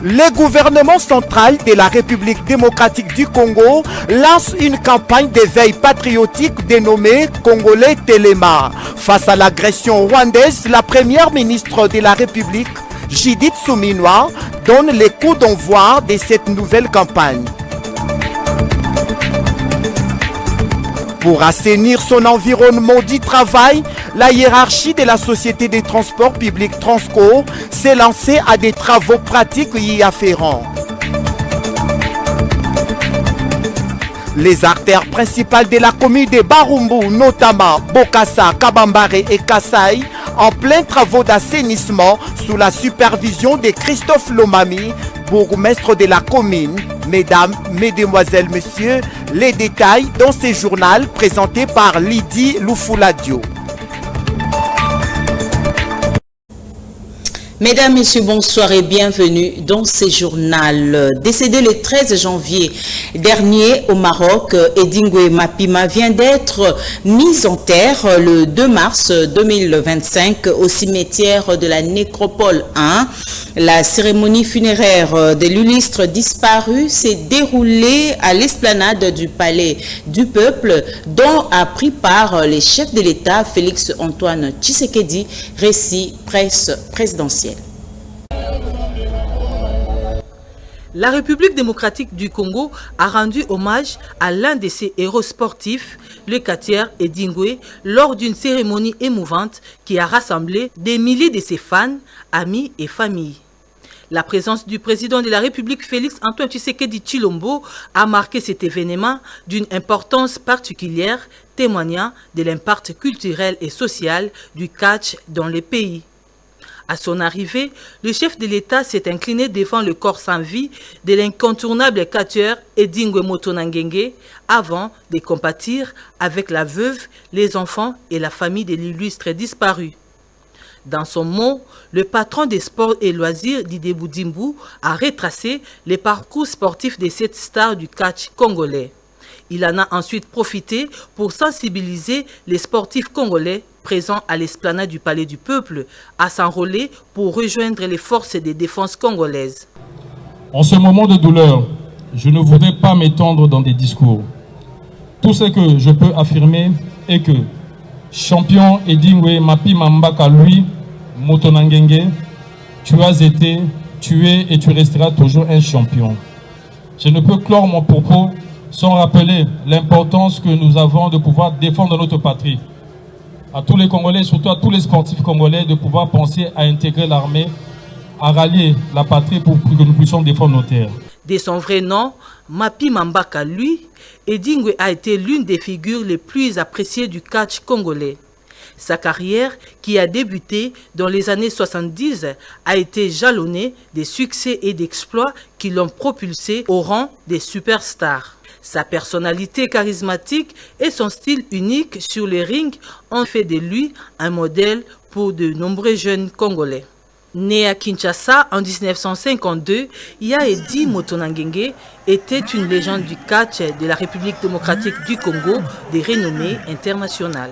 Le gouvernement central de la République démocratique du Congo lance une campagne d'éveil patriotique dénommée Congolais Téléma. Face à l'agression rwandaise, la première ministre de la République, Judith Suminwa, donne les coups d'envoi de cette nouvelle campagne. Pour assainir son environnement du travail, la hiérarchie de la société des transports publics Transco s'est lancée à des travaux pratiques y afférents. Les artères principales de la commune de Barumbu, notamment Bokassa, Kabambare et Kassai, en plein travaux d'assainissement sous la supervision de Christophe Lomami, bourgmestre de la commune. Mesdames, Mesdemoiselles, Messieurs, les détails dans ce journal présenté par Lydie Loufuladio. Mesdames, Messieurs, bonsoir et bienvenue dans ce journal. Décédé le 13 janvier dernier au Maroc, Edingwe Mapima vient d'être mis en terre le 2 mars 2025 au cimetière de la Nécropole 1. La cérémonie funéraire de l'illustre disparu s'est déroulée à l'esplanade du Palais du Peuple, dont a pris part les chefs de l'État Félix Antoine Tshisekedi, récit presse présidentielle. La République démocratique du Congo a rendu hommage à l'un de ses héros sportifs, le Katier Edingwe, lors d'une cérémonie émouvante qui a rassemblé des milliers de ses fans, amis et familles. La présence du président de la République Félix Antoine Tshisekedi Tshilombo a marqué cet événement d'une importance particulière, témoignant de l'impact culturel et social du catch dans le pays. À son arrivée, le chef de l'État s'est incliné devant le corps sans vie de l'incontournable catcheur Edingwe Motonangenge avant de compatir avec la veuve, les enfants et la famille de l'illustre disparu. Dans son mot, le patron des sports et loisirs Didier Boudimbu a retracé les parcours sportifs de cette star du catch congolais. Il en a ensuite profité pour sensibiliser les sportifs congolais présents à l'esplanade du Palais du Peuple à s'enrôler pour rejoindre les forces de défense congolaises. En ce moment de douleur, je ne voudrais pas m'étendre dans des discours. Tout ce que je peux affirmer est que champion Edingwe Mapima Mbaka lui, Motonangenge, tu as été, tu es et tu resteras toujours un champion. Je ne peux clore mon propos sans rappeler l'importance que nous avons de pouvoir défendre notre patrie. À tous les Congolais, surtout à tous les sportifs congolais, de pouvoir penser à intégrer l'armée, à rallier la patrie pour que nous puissions défendre nos terres. De son vrai nom, Mapima Mbaka lui, Edingwe a été l'une des figures les plus appréciées du catch congolais. Sa carrière, qui a débuté dans les années 70, a été jalonnée de succès et d'exploits qui l'ont propulsé au rang des superstars. Sa personnalité charismatique et son style unique sur les rings ont fait de lui un modèle pour de nombreux jeunes Congolais. Né à Kinshasa en 1952, Yaedi Motonangenge était une légende du catch de la République démocratique du Congo de renommée internationale.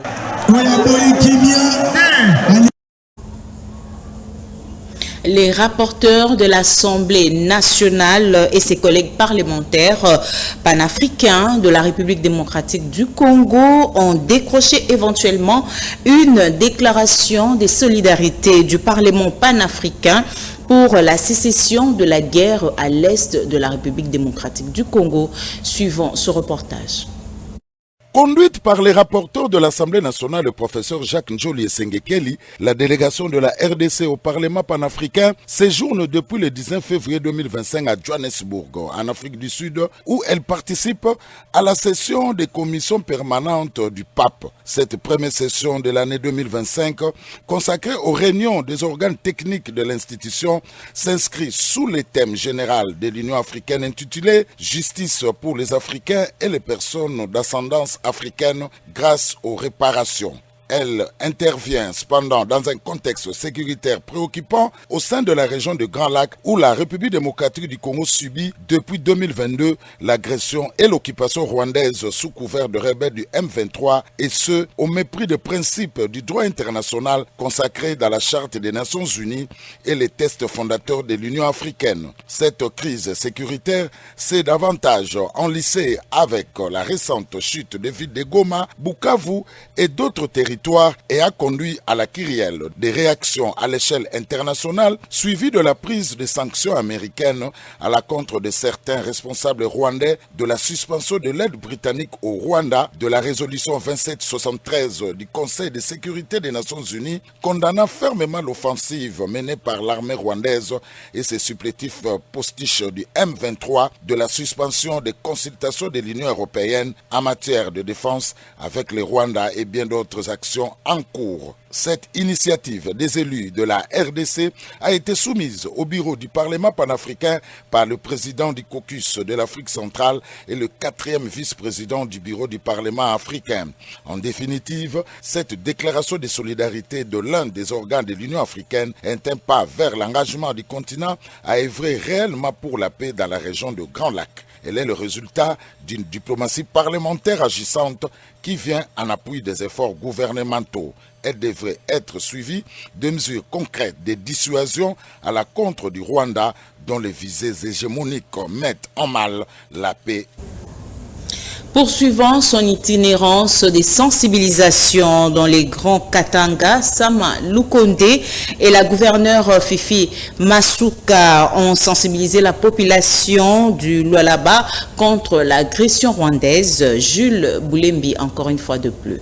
Les rapporteurs de l'Assemblée nationale et ses collègues parlementaires panafricains de la République démocratique du Congo ont décroché éventuellement une déclaration de solidarité du Parlement panafricain pour la sécession de la guerre à l'est de la République démocratique du Congo. Suivant ce reportage. Conduite par les rapporteurs de l'Assemblée nationale, le professeur Jacques Njoli Sengekeli, la délégation de la RDC au Parlement panafricain séjourne depuis le 19 février 2025 à Johannesburg, en Afrique du Sud, où elle participe à la session des commissions permanentes du pape. Cette première session de l'année 2025, consacrée aux réunions des organes techniques de l'institution, s'inscrit sous le thème général de l'Union africaine intitulé « Justice pour les Africains et les personnes d'ascendance africaine grâce aux réparations ». Elle intervient cependant dans un contexte sécuritaire préoccupant au sein de la région de Grand Lac où la République démocratique du Congo subit depuis 2022 l'agression et l'occupation rwandaise sous couvert de rebelles du M23 et ce au mépris des principes du droit international consacrés dans la Charte des Nations Unies et les textes fondateurs de l'Union africaine. Cette crise sécuritaire s'est davantage enlissée avec la récente chute des villes de Goma, Bukavu et d'autres territoires et a conduit à la kyrielle des réactions à l'échelle internationale suivies de la prise de sanctions américaines à l'encontre de certains responsables rwandais, de la suspension de l'aide britannique au Rwanda, de la résolution 2773 du Conseil de sécurité des Nations Unies condamnant fermement l'offensive menée par l'armée rwandaise et ses supplétifs postiches du M23, de la suspension des consultations de l'Union européenne en matière de défense avec le Rwanda et bien d'autres actions en cours. Cette initiative des élus de la RDC a été soumise au bureau du Parlement panafricain par le président du caucus de l'Afrique centrale et le 4e vice-président du bureau du Parlement africain. En définitive, cette déclaration de solidarité de l'un des organes de l'Union africaine est un pas vers l'engagement du continent à œuvrer réellement pour la paix dans la région de Grand Lac. Elle est le résultat d'une diplomatie parlementaire agissante qui vient en appui des efforts gouvernementaux. Elle devrait être suivie de mesures concrètes de dissuasion à l'encontre du Rwanda dont les visées hégémoniques mettent en mal la paix. Poursuivant son itinérance des sensibilisations dans les grands Katanga, Sama Lukonde et la gouverneure Fifi Masuka ont sensibilisé la population du Lualaba contre l'agression rwandaise. Jules Boulembi, encore une fois de plus.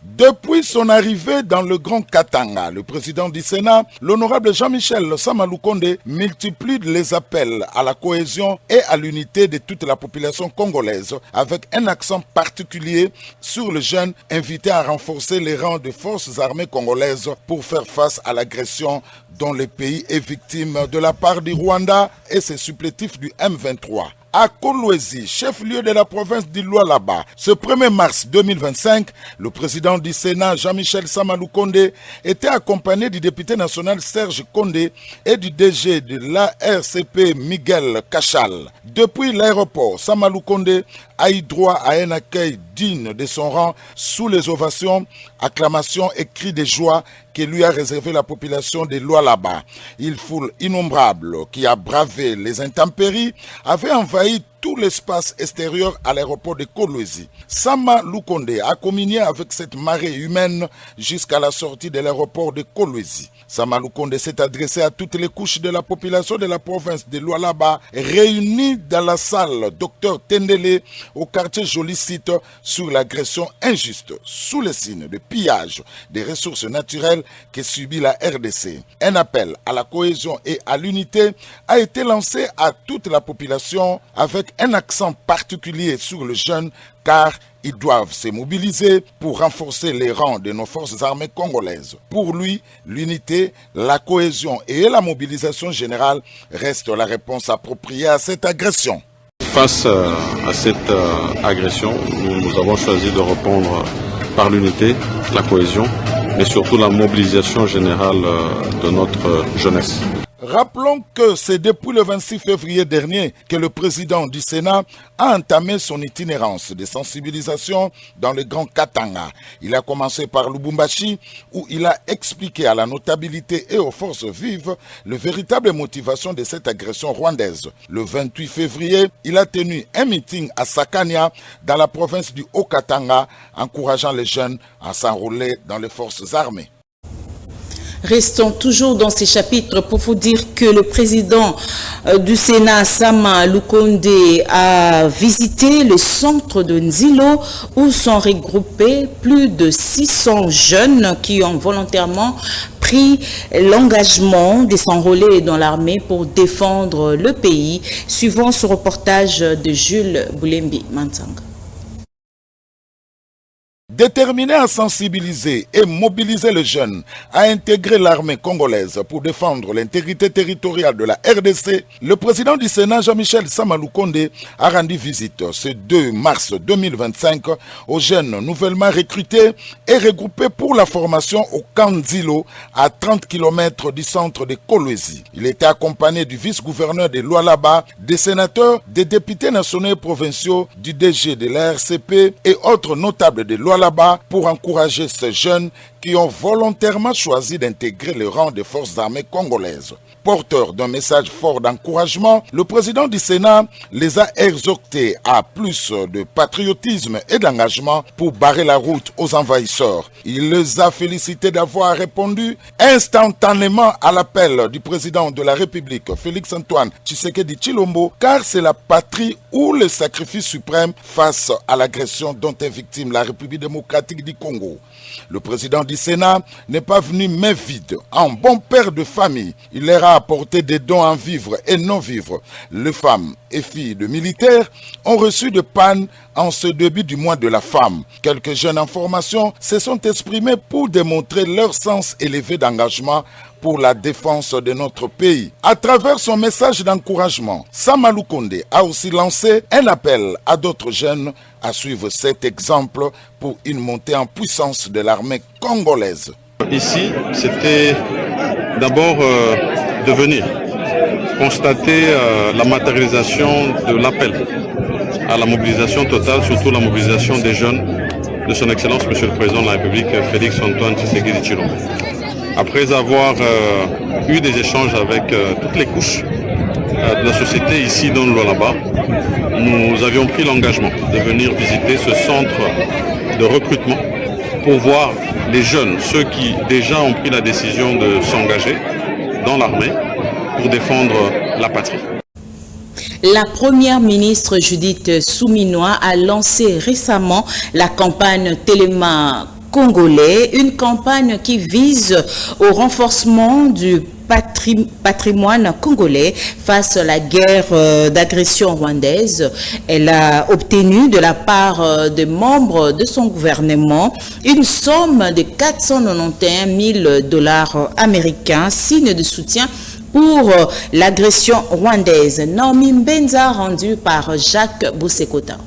Depuis son arrivée dans le Grand Katanga, le président du Sénat, l'honorable Jean-Michel Sama Lukonde, multiplie les appels à la cohésion et à l'unité de toute la population congolaise, avec un accent particulier sur les jeunes invités à renforcer les rangs des forces armées congolaises pour faire face à l'agression dont le pays est victime de la part du Rwanda et ses supplétifs du M23. À Kolwezi, chef-lieu de la province du Lualaba, ce 1er mars 2025, le président du Sénat, Jean-Michel Sama Lukonde, était accompagné du député national Serge Kondé et du DG de l'ARCP Miguel Cachal. Depuis l'aéroport, Sama Lukonde a eu droit à un accueil digne de son rang sous les ovations, acclamations et cris de joie que lui a réservé la population de Lualaba. Une foule innombrable qui a bravé les intempéries avait envahi tout l'espace extérieur à l'aéroport de Kolwezi. Sama Lukonde a communié avec cette marée humaine jusqu'à la sortie de l'aéroport de Kolwezi. Sama Lukonde s'est adressé à toutes les couches de la population de la province de Lualaba réunies dans la salle Dr Tendele au quartier Jolicite sur l'agression injuste sous le signe de pillage des ressources naturelles que subit la RDC. Un appel à la cohésion et à l'unité a été lancé à toute la population avec un accent particulier sur les jeunes car ils doivent se mobiliser pour renforcer les rangs de nos forces armées congolaises. Pour lui, l'unité, la cohésion et la mobilisation générale restent la réponse appropriée à cette agression. Face à cette agression, nous avons choisi de répondre par l'unité, la cohésion, mais surtout la mobilisation générale de notre jeunesse. Rappelons que c'est depuis le 26 février dernier que le président du Sénat a entamé son itinérance de sensibilisation dans le Grand Katanga. Il a commencé par Lubumbashi où il a expliqué à la notabilité et aux forces vives les véritables motivations de cette agression rwandaise. Le 28 février, il a tenu un meeting à Sakania dans la province du Haut-Katanga, encourageant les jeunes à s'enrôler dans les forces armées. Restons toujours dans ces chapitres pour vous dire que le président du Sénat, Sama Lukonde, a visité le centre de Nzilo où sont regroupés plus de 600 jeunes qui ont volontairement pris l'engagement de s'enrôler dans l'armée pour défendre le pays. Suivant ce reportage de Jules Boulembi Mantanga. Déterminé à sensibiliser et mobiliser les jeunes à intégrer l'armée congolaise pour défendre l'intégrité territoriale de la RDC, le président du Sénat, Jean-Michel Samalukonde, a rendu visite ce 2 mars 2025 aux jeunes nouvellement recrutés et regroupés pour la formation au camp Nzilo à 30 km du centre de Kolwezi. Il était accompagné du vice-gouverneur de Lualaba, des sénateurs, des députés nationaux et provinciaux, du DG de la RCP et autres notables de Lualaba pour encourager ces jeunes qui ont volontairement choisi d'intégrer le rang des forces armées congolaises. Porteur d'un message fort d'encouragement, le président du Sénat les a exhortés à plus de patriotisme et d'engagement pour barrer la route aux envahisseurs. Il les a félicités d'avoir répondu instantanément à l'appel du président de la République, Félix-Antoine Tshisekedi Tshilombo, car c'est la patrie ou le sacrifice suprême face à l'agression dont est victime la République démocratique du Congo. Le président du Sénat n'est pas venu main vide. En bon père de famille, il leur a apporté des dons en vivres et non-vivres. Les femmes et filles de militaires ont reçu de panne en ce début du mois de la femme. Quelques jeunes en formation se sont exprimés pour démontrer leur sens élevé d'engagement pour la défense de notre pays. À travers son message d'encouragement, Samalukonde a aussi lancé un appel à d'autres jeunes à suivre cet exemple pour une montée en puissance de l'armée congolaise. Ici, c'était d'abord de venir constater la matérialisation de l'appel à la mobilisation totale, surtout la mobilisation des jeunes de son Excellence Monsieur le Président de la République, Félix-Antoine Tshisekedi Tshilombo. Après avoir eu des échanges avec toutes les couches de la société ici dans le Lualaba, nous avions pris l'engagement de venir visiter ce centre de recrutement pour voir les jeunes, ceux qui déjà ont pris la décision de s'engager dans l'armée pour défendre la patrie. La première ministre Judith Suminwa a lancé récemment la campagne Téléma congolais, une campagne qui vise au renforcement du patrimoine congolais face à la guerre d'agression rwandaise. Elle a obtenu de la part des membres de son gouvernement une somme de 491 000 $ américains, signe de soutien pour l'agression rwandaise. Naomi Mbenza, rendue par Jacques Boussekota.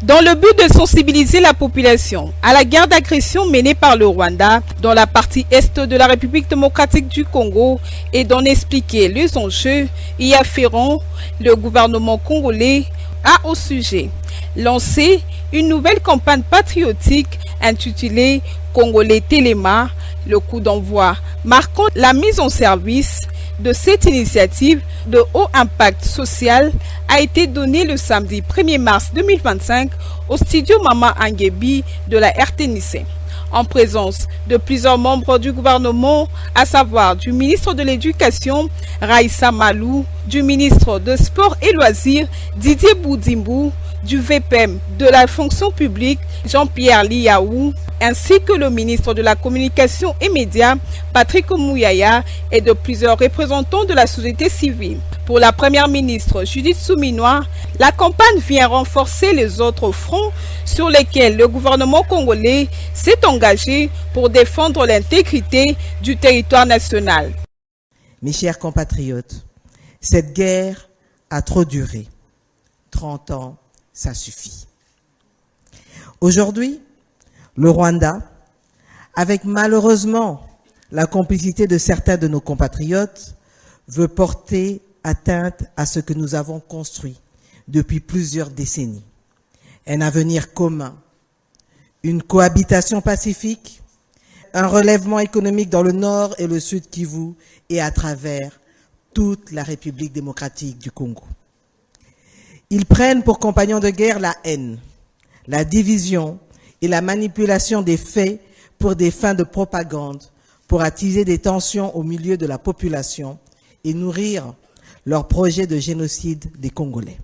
Dans le but de sensibiliser la population à la guerre d'agression menée par le Rwanda dans la partie est de la République démocratique du Congo et d'en expliquer les enjeux y afférents, le gouvernement congolais a au sujet lancé une nouvelle campagne patriotique intitulée Congolais Téléma, le coup d'envoi marquant la mise en service de cette initiative de haut impact social a été donné le samedi 1er mars 2025 au studio Mama Angebi de la RTNC, en présence de plusieurs membres du gouvernement, à savoir du ministre de l'Éducation, Raïssa Malou, du ministre de Sport et Loisirs, Didier Boudimbu, du VPM de la fonction publique, Jean-Pierre Liaou, ainsi que le ministre de la Communication et Médias, Patrick Mouyaya, et de plusieurs représentants de la société civile. Pour la première ministre Judith Suminwa, la campagne vient renforcer les autres fronts sur lesquels le gouvernement congolais s'est engagé pour défendre l'intégrité du territoire national. Mes chers compatriotes, cette guerre a trop duré. 30 ans, ça suffit. Aujourd'hui, le Rwanda, avec malheureusement la complicité de certains de nos compatriotes, veut porter atteinte à ce que nous avons construit depuis plusieurs décennies. Un avenir commun, une cohabitation pacifique, un relèvement économique dans le nord et le sud Kivu et à travers toute la République démocratique du Congo. Ils prennent pour compagnons de guerre la haine, la division et la manipulation des faits pour des fins de propagande, pour attiser des tensions au milieu de la population et nourrir leur projet de génocide des Congolais.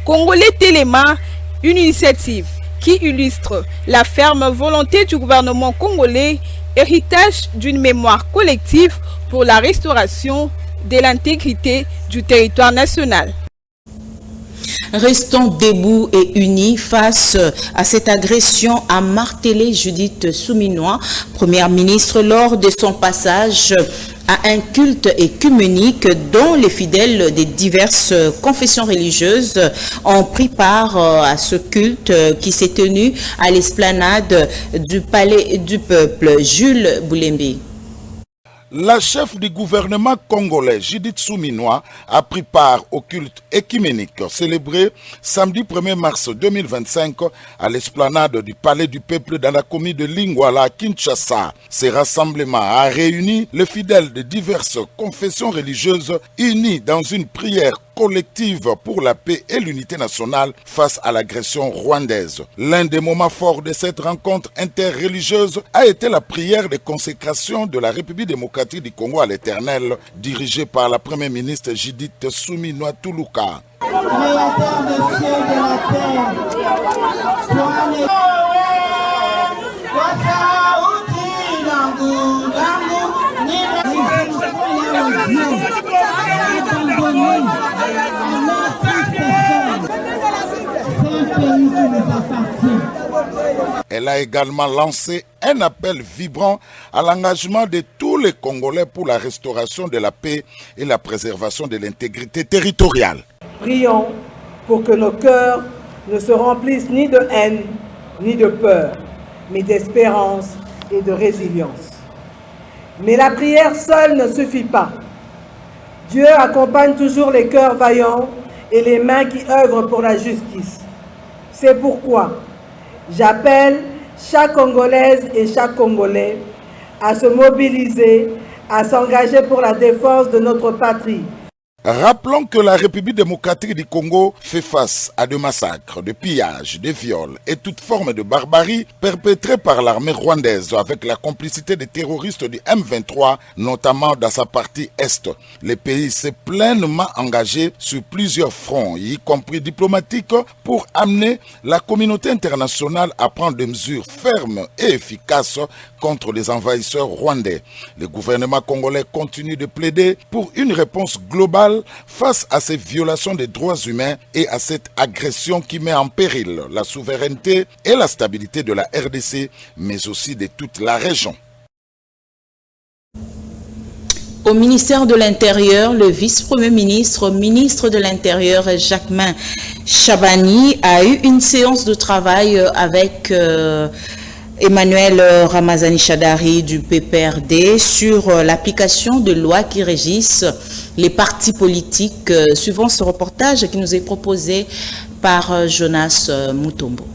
Congolais Téléma, une initiative qui illustre la ferme volonté du gouvernement congolais, héritage d'une mémoire collective pour la restauration de l'intégrité du territoire national. Restons debout et unis face à cette agression, a martelé Judith Souminois, première ministre, lors de son passage à un culte écuménique dont les fidèles des diverses confessions religieuses ont pris part à ce culte qui s'est tenu à l'esplanade du Palais du Peuple. Jules Boulembi. La chef du gouvernement congolais, Judith Souminois, a pris part au culte écuménique célébré samedi 1er mars 2025 à l'esplanade du Palais du Peuple dans la commune de Lingwala à Kinshasa. Ces rassemblements a réuni les fidèles de diverses confessions religieuses unis dans une prière collective pour la paix et l'unité nationale face à l'agression rwandaise. L'un des moments forts de cette rencontre interreligieuse a été la prière de consécration de la République démocratique du Congo à l'Éternel, dirigée par la première ministre Judith Souminois Toulouka. Créateur des cieux et de la terre, Elle a également lancé un appel vibrant à l'engagement de tous les Congolais pour la restauration de la paix et la préservation de l'intégrité territoriale. Prions pour que nos cœurs ne se remplissent ni de haine, ni de peur, mais d'espérance et de résilience. Mais la prière seule ne suffit pas. Dieu accompagne toujours les cœurs vaillants et les mains qui œuvrent pour la justice. C'est pourquoi j'appelle chaque Congolaise et chaque Congolais à se mobiliser, à s'engager pour la défense de notre patrie. Rappelons que la République démocratique du Congo fait face à des massacres, des pillages, des viols et toute forme de barbarie perpétrée par l'armée rwandaise avec la complicité des terroristes du M23, notamment dans sa partie Est. Le pays s'est pleinement engagé sur plusieurs fronts, y compris diplomatiques, pour amener la communauté internationale à prendre des mesures fermes et efficaces contre les envahisseurs rwandais. Le gouvernement congolais continue de plaider pour une réponse globale face à ces violations des droits humains et à cette agression qui met en péril la souveraineté et la stabilité de la RDC, mais aussi de toute la région. Au ministère de l'Intérieur, le vice-premier ministre, ministre de l'Intérieur, Jacquemain Chabani, a eu une séance de travail avec Emmanuel Ramazani Shadari du PPRD sur l'application de lois qui régissent les partis politiques, suivant ce reportage qui nous est proposé par Jonas Mutombo.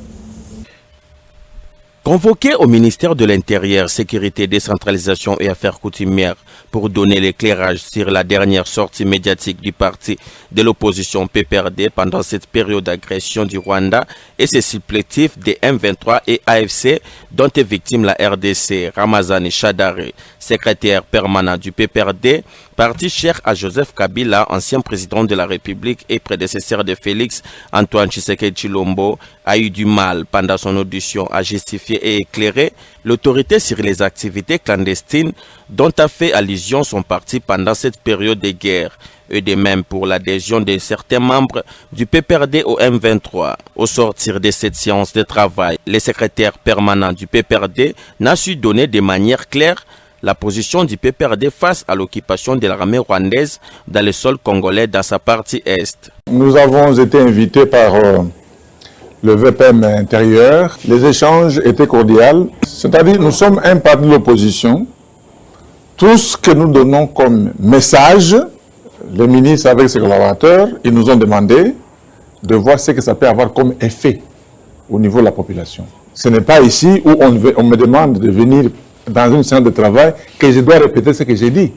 Convoqué au ministère de l'Intérieur, Sécurité, Décentralisation et Affaires coutumières pour donner l'éclairage sur la dernière sortie médiatique du parti de l'opposition PPRD pendant cette période d'agression du Rwanda et ses supplétifs des M23 et AFC dont est victime la RDC, Ramazani Shadari, secrétaire permanent du PPRD, parti cher à Joseph Kabila, ancien président de la République et prédécesseur de Félix Antoine Tshisekedi Tshilombo, a eu du mal pendant son audition à justifier et éclairer l'autorité sur les activités clandestines dont a fait allusion son parti pendant cette période de guerre, et de même pour l'adhésion de certains membres du PPRD au M23. Au sortir de cette séance de travail, le secrétaire permanent du PPRD n'a su donner de manière claire la position du PPRD face à l'occupation de l'armée rwandaise dans le sol congolais dans sa partie Est. Nous avons été invités par le VPM intérieur. Les échanges étaient cordiaux. C'est-à-dire nous sommes un parti de l'opposition. Tout ce que nous donnons comme message, les ministres avec ses collaborateurs, ils nous ont demandé de voir ce que ça peut avoir comme effet au niveau de la population. Ce n'est pas ici où on me demande de venir dans une séance de travail que je dois répéter ce que j'ai dit.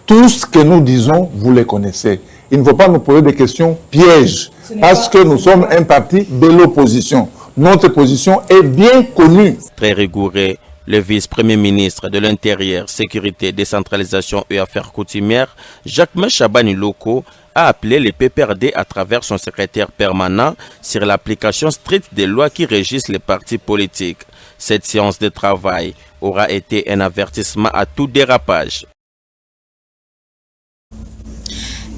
Tout ce que nous disons, vous les connaissez. Il ne faut pas nous poser des questions pièges, parce que nous sommes un parti de l'opposition. Notre position est bien connue. Très rigoureux, le vice-premier ministre de l'Intérieur, Sécurité, Décentralisation et Affaires coutumières, Jacquemain Chabani Loko, a appelé les PPRD à travers son secrétaire permanent sur l'application stricte des lois qui régissent les partis politiques. Cette séance de travail aura été un avertissement à tout dérapage.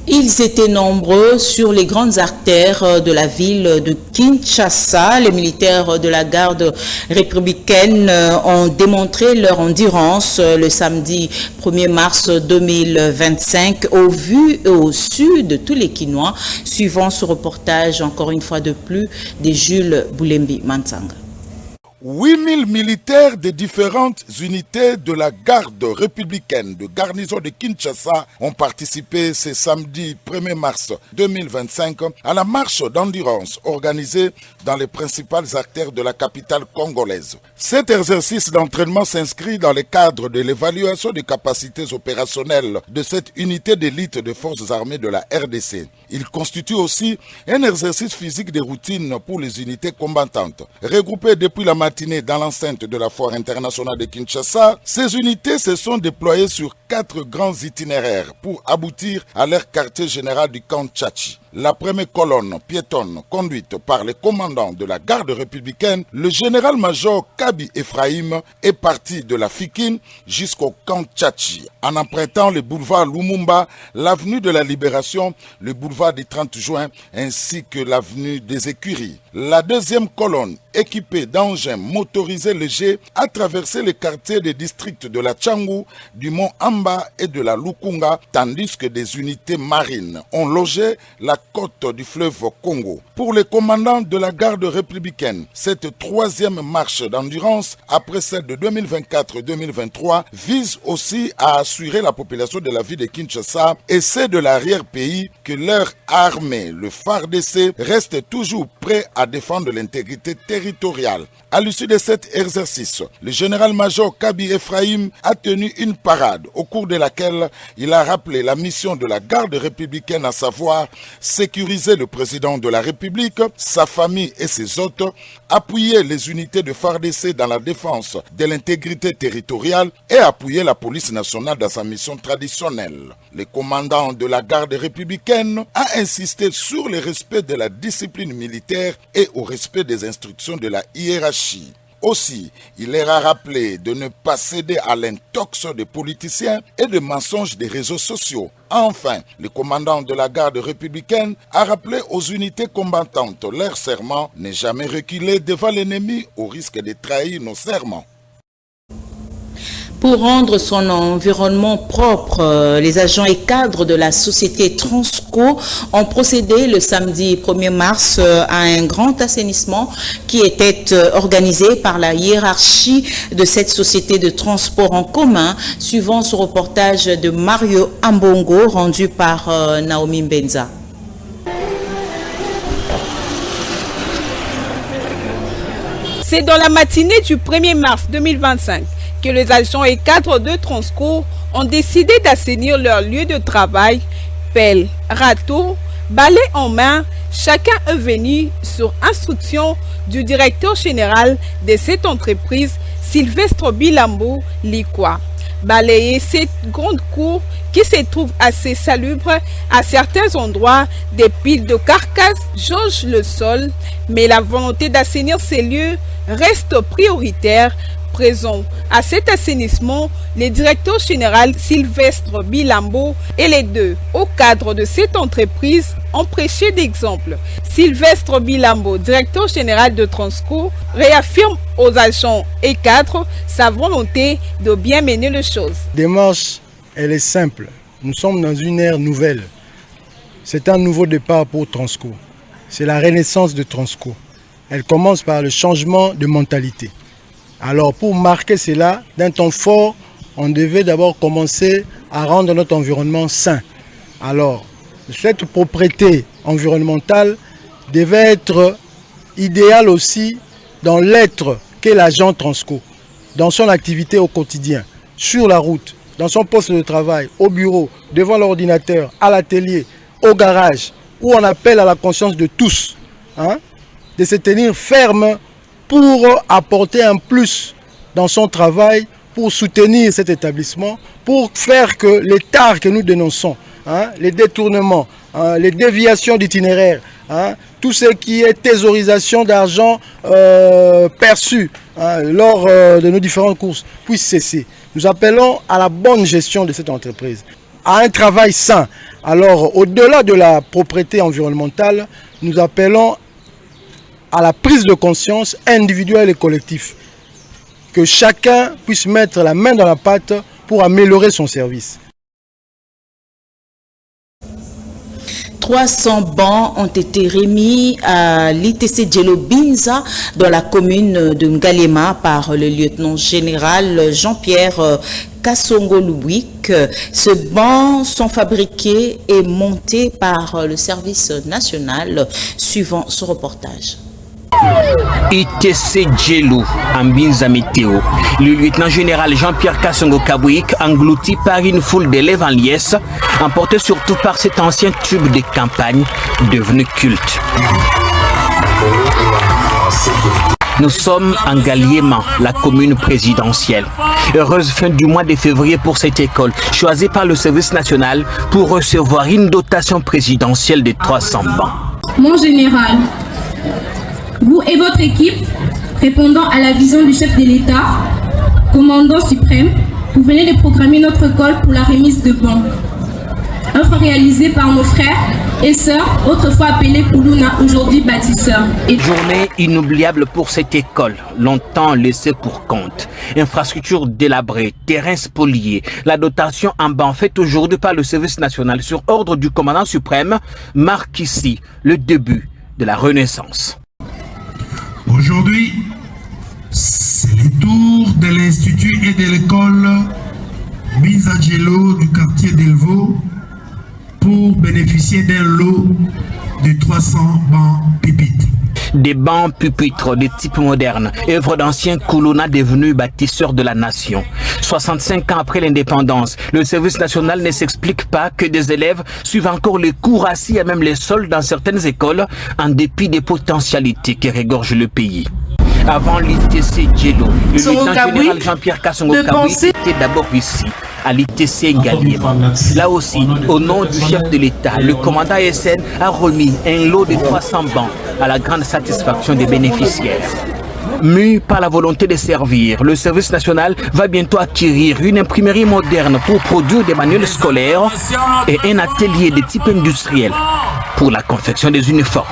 Ils étaient nombreux sur les grandes artères de la ville de Kinshasa. Les militaires de la garde républicaine ont démontré leur endurance le samedi 1er mars 2025 au vu et au su de tous les Kinois. Suivant ce reportage, encore une fois de plus, de Jules Boulembi Mansanga. 8000 militaires des différentes unités de la garde républicaine de garnison de Kinshasa ont participé ce samedi 1er mars 2025 à la marche d'endurance organisée dans les principales artères de la capitale congolaise. Cet exercice d'entraînement s'inscrit dans le cadre de l'évaluation des capacités opérationnelles de cette unité d'élite des forces armées de la RDC. Il constitue aussi un exercice physique de routine pour les unités combattantes. Regroupées depuis la matinée dans l'enceinte de la foire internationale de Kinshasa, ces unités se sont déployées sur 4 grands itinéraires pour aboutir à leur quartier général du camp Tchachi. La première colonne piétonne conduite par le commandant de la garde républicaine, le général-major Kabi Ephraim, est partie de la Fikine jusqu'au camp Tchachi, en empruntant le boulevard Lumumba, l'avenue de la Libération, le boulevard du 30 juin, ainsi que l'avenue des Écuries. La deuxième colonne, équipée d'engins motorisés légers, a traversé les quartiers des districts de la Tchangou, du mont Amba et de la Lukunga, tandis que des unités marines ont logé la côte du fleuve Congo. Pour les commandants de la garde républicaine, cette troisième marche d'endurance, après celle de 2024-2023, vise aussi à assurer la population de la ville de Kinshasa et celle de l'arrière-pays que leur armée, le FARDC, reste toujours prêt à défendre l'intégrité territoriale. À l'issue de cet exercice, le général-major Kabi Ephraim a tenu une parade au cours de laquelle il a rappelé la mission de la garde républicaine, à savoir sécuriser le président de la République, sa famille et ses hôtes, appuyer les unités de FARDC dans la défense de l'intégrité territoriale et appuyer la police nationale dans sa mission traditionnelle. Le commandant de la garde républicaine a insisté sur le respect de la discipline militaire et au respect des instructions de la hiérarchie. Aussi, il leur a rappelé de ne pas céder à l'intox des politiciens et des mensonges des réseaux sociaux. Enfin, le commandant de la garde républicaine a rappelé aux unités combattantes leur serment: ne jamais reculer devant l'ennemi au risque de trahir nos serments. Pour rendre son environnement propre, les agents et cadres de la société Transco ont procédé le samedi 1er mars à un grand assainissement qui était organisé par la hiérarchie de cette société de transport en commun, suivant ce reportage de Mario Ambongo rendu par Naomi Mbenza. C'est dans la matinée du 1er mars 2025 que les agents et cadres de Transco ont décidé d'assainir leur lieu de travail. Pelle, râteau, balai en main, chacun est venu sur instruction du directeur général de cette entreprise, Sylvestre Bilambo Likwa. Balayer cette grande cour qui se trouve assez salubre à certains endroits, des piles de carcasses jauge le sol, mais la volonté d'assainir ces lieux reste prioritaire. Présent à cet assainissement, le directeur général Sylvestre Bilambo et les deux au cadre de cette entreprise ont prêché d'exemple. Sylvestre Bilambo, directeur général de Transco, réaffirme aux agents et cadres sa volonté de bien mener les choses. La démarche, elle est simple. Nous sommes dans une ère nouvelle. C'est un nouveau départ pour Transco. C'est la renaissance de Transco. Elle commence par le changement de mentalité. Alors pour marquer cela, d'un temps fort, on devait d'abord commencer à rendre notre environnement sain. Alors, cette propreté environnementale devait être idéale aussi dans l'être qu'est l'agent Transco, dans son activité au quotidien, sur la route, dans son poste de travail, au bureau, devant l'ordinateur, à l'atelier, au garage, où on appelle à la conscience de tous, de se tenir ferme pour apporter un plus dans son travail, pour soutenir cet établissement, pour faire que les tares que nous dénonçons, les détournements, les déviations d'itinéraires, tout ce qui est thésaurisation d'argent perçu lors de nos différentes courses, puisse cesser. Nous appelons à la bonne gestion de cette entreprise, à un travail sain, Alors, au-delà de la propriété environnementale, nous appelons à la prise de conscience individuelle et collective. Que chacun puisse mettre la main dans la pâte pour améliorer son service. 300 bancs ont été remis à l'ITC Djelo Binza dans la commune de Ngalema par le lieutenant général Jean-Pierre Kassongo Louik. Ces bancs sont fabriqués et montés par le service national, suivant ce reportage. ITC Djelo en Binza Météo. Le lieutenant général Jean-Pierre Kassongo Kabouik, englouti par une foule d'élèves en liesse, emporté surtout par cet ancien tube de campagne devenu culte. Nous sommes en Ngaliema, la commune présidentielle. Heureuse fin du mois de février pour cette école, choisie par le service national pour recevoir une dotation présidentielle de 300 bancs. Mon général, vous et votre équipe, répondant à la vision du chef de l'État, commandant suprême, vous venez de programmer notre école pour la remise de bancs. Œuvre réalisée par nos frères et sœurs, autrefois appelés Koulouna, aujourd'hui bâtisseurs. Journée inoubliable pour cette école, longtemps laissée pour compte. Infrastructures délabrées, terrains spoliés. La dotation en banc faite aujourd'hui par le service national sur ordre du commandant suprême marque ici le début de la Renaissance. Aujourd'hui, c'est le tour de l'Institut et de l'école Binza Djelo du quartier d'Elvo pour bénéficier d'un lot de 300 bancs pupitres. Des bancs pupitres de type moderne, œuvre d'anciens Koulouna devenus bâtisseurs de la nation. 65 ans après l'indépendance, le service national ne s'explique pas que des élèves suivent encore les cours assis et même les sols dans certaines écoles en dépit des potentialités qui régorgent le pays. Avant l'ITC Djelo, le lieutenant général Jean-Pierre Kassongo Kabouik était d'abord ici, à l'ITC Ngaliema. Là aussi, au nom du chef de l'État, le commandant SN a remis un lot de 300 bancs à la grande satisfaction des bénéficiaires. Mu par la volonté de servir, le service national va bientôt acquérir une imprimerie moderne pour produire des manuels scolaires et un atelier de type industriel pour la confection des uniformes.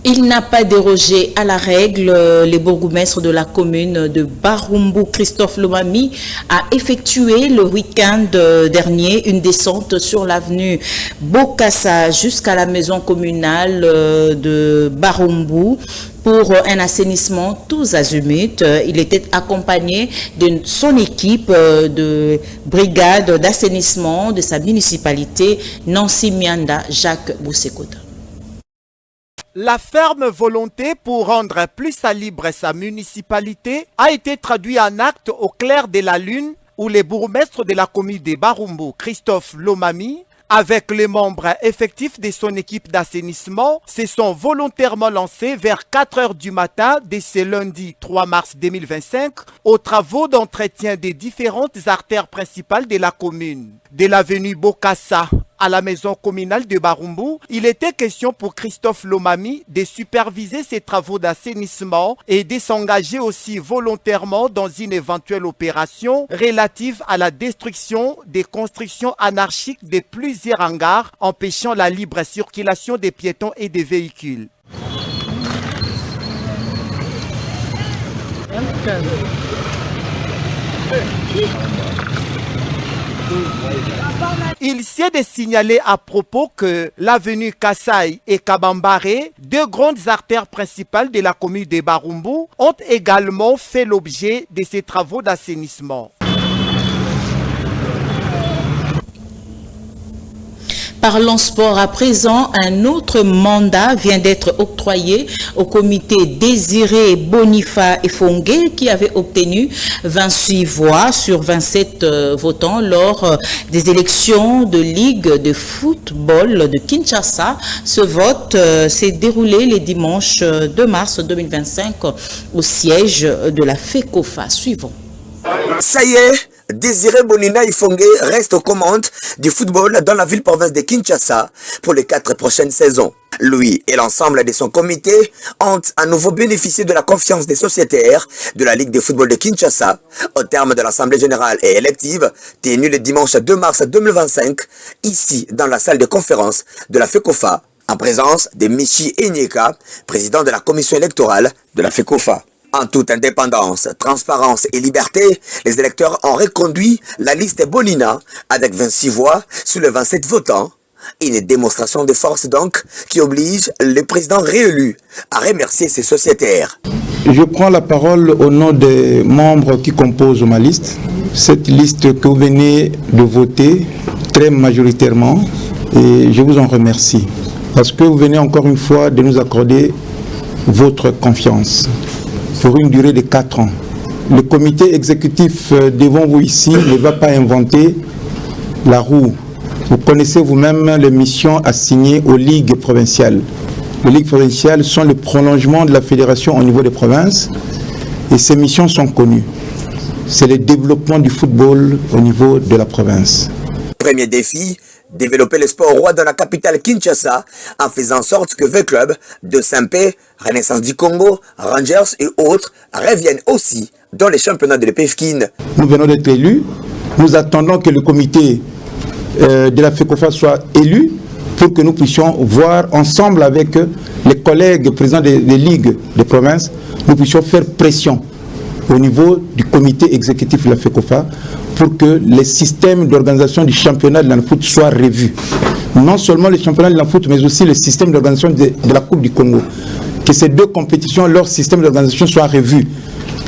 Il n'a pas dérogé à la règle. Le bourgmestre de la commune de Barumbu, Christophe Lomami, a effectué le week-end dernier une descente sur l'avenue Bokassa jusqu'à la maison communale de Barumbu pour un assainissement tous azimuts. Il était accompagné de son équipe de brigade d'assainissement de sa municipalité, Nancy Mianda, Jacques Boussekota. La ferme volonté pour rendre plus libre sa municipalité a été traduite en acte au clair de la lune où les bourgmestres de la commune de Barumbu, Christophe Lomami, avec les membres effectifs de son équipe d'assainissement, se sont volontairement lancés vers 4 heures du matin de ce lundi 3 mars 2025 aux travaux d'entretien des différentes artères principales de la commune. De l'avenue Bokassa à la maison communale de Barumbu, il était question pour Christophe Lomami de superviser ces travaux d'assainissement et de s'engager aussi volontairement dans une éventuelle opération relative à la destruction des constructions anarchiques de plusieurs hangars empêchant la libre circulation des piétons et des véhicules. Il s'est de signaler à propos que l'avenue Kassai et Kabambare, deux grandes artères principales de la commune de Barumbu, ont également fait l'objet de ces travaux d'assainissement. Parlons sport à présent, un autre mandat vient d'être octroyé au comité Désiré Bonifa Efongue qui avait obtenu 26 voix sur 27 votants lors des élections de Ligue de football de Kinshasa. Ce vote s'est déroulé le dimanche 2 mars 2025 au siège de la FECOFA. Suivant. Ça y est, Désiré Bonina Ifongue reste aux commandes du football dans la ville-province de Kinshasa pour les 4 prochaines saisons. Lui et l'ensemble de son comité ont à nouveau bénéficié de la confiance des sociétaires de la Ligue de football de Kinshasa au terme de l'Assemblée générale et élective tenue le dimanche 2 mars 2025 ici dans la salle de conférence de la FECOFA en présence de Michi Enyeka, président de la commission électorale de la FECOFA. En toute indépendance, transparence et liberté, les électeurs ont reconduit la liste Bonina avec 26 voix sur les 27 votants. Une démonstration de force donc qui oblige le président réélu à remercier ses sociétaires. Je prends la parole au nom des membres qui composent ma liste. Cette liste que vous venez de voter très majoritairement, et je vous en remercie parce que vous venez encore une fois de nous accorder votre confiance pour une durée de 4 ans. Le comité exécutif devant vous ici ne va pas inventer la roue. Vous connaissez vous-même les missions assignées aux ligues provinciales. Les ligues provinciales sont le prolongement de la fédération au niveau des provinces et ces missions sont connues. C'est le développement du football au niveau de la province. Premier défi, développer le sport roi dans la capitale Kinshasa en faisant en sorte que 20 clubs de Saint-Pé, Renaissance du Congo, Rangers et autres reviennent aussi dans les championnats de l'EPFKIN. Nous venons d'être élus. Nous attendons que le comité de la FECOFA soit élu pour que nous puissions voir ensemble avec les collègues présidents des ligues de province, nous puissions faire pression au niveau du comité exécutif de la FECOFA pour que les systèmes d'organisation du championnat de la foot soient revus. Non seulement le championnat de la foot, mais aussi le système d'organisation de la Coupe du Congo. Que ces deux compétitions, leur système d'organisation soit revu.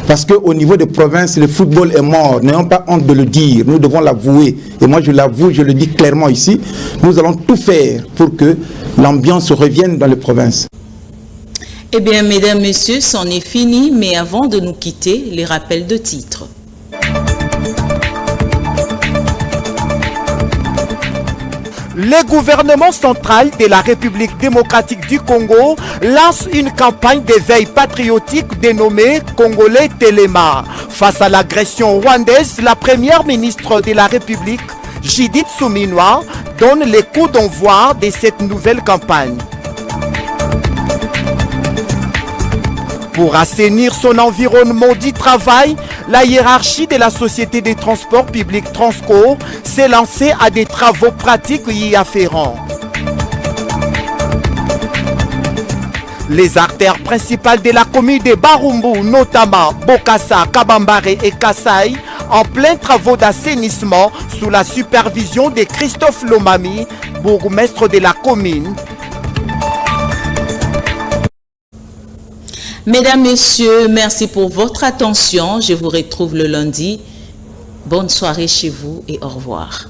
Parce qu'au niveau des provinces, le football est mort. N'ayons pas honte de le dire. Nous devons l'avouer. Et moi, je l'avoue, je le dis clairement ici. Nous allons tout faire pour que l'ambiance revienne dans les provinces. Eh bien, mesdames, messieurs, c'en est fini. Mais avant de nous quitter, les rappels de titres. Le gouvernement central de la République démocratique du Congo lance une campagne d'éveil patriotique dénommée Congolais Téléma. Face à l'agression rwandaise, la première ministre de la République, Judith Suminwa, donne les coups d'envoi de cette nouvelle campagne. Pour assainir son environnement du travail, la hiérarchie de la société des transports publics Transco s'est lancée à des travaux pratiques y afférents. Les artères principales de la commune de Barumbu, notamment Bokassa, Kabambare et Kassai, en plein travaux d'assainissement sous la supervision de Christophe Lomami, bourgmestre de la commune. Mesdames, Messieurs, merci pour votre attention. Je vous retrouve le lundi. Bonne soirée chez vous et au revoir.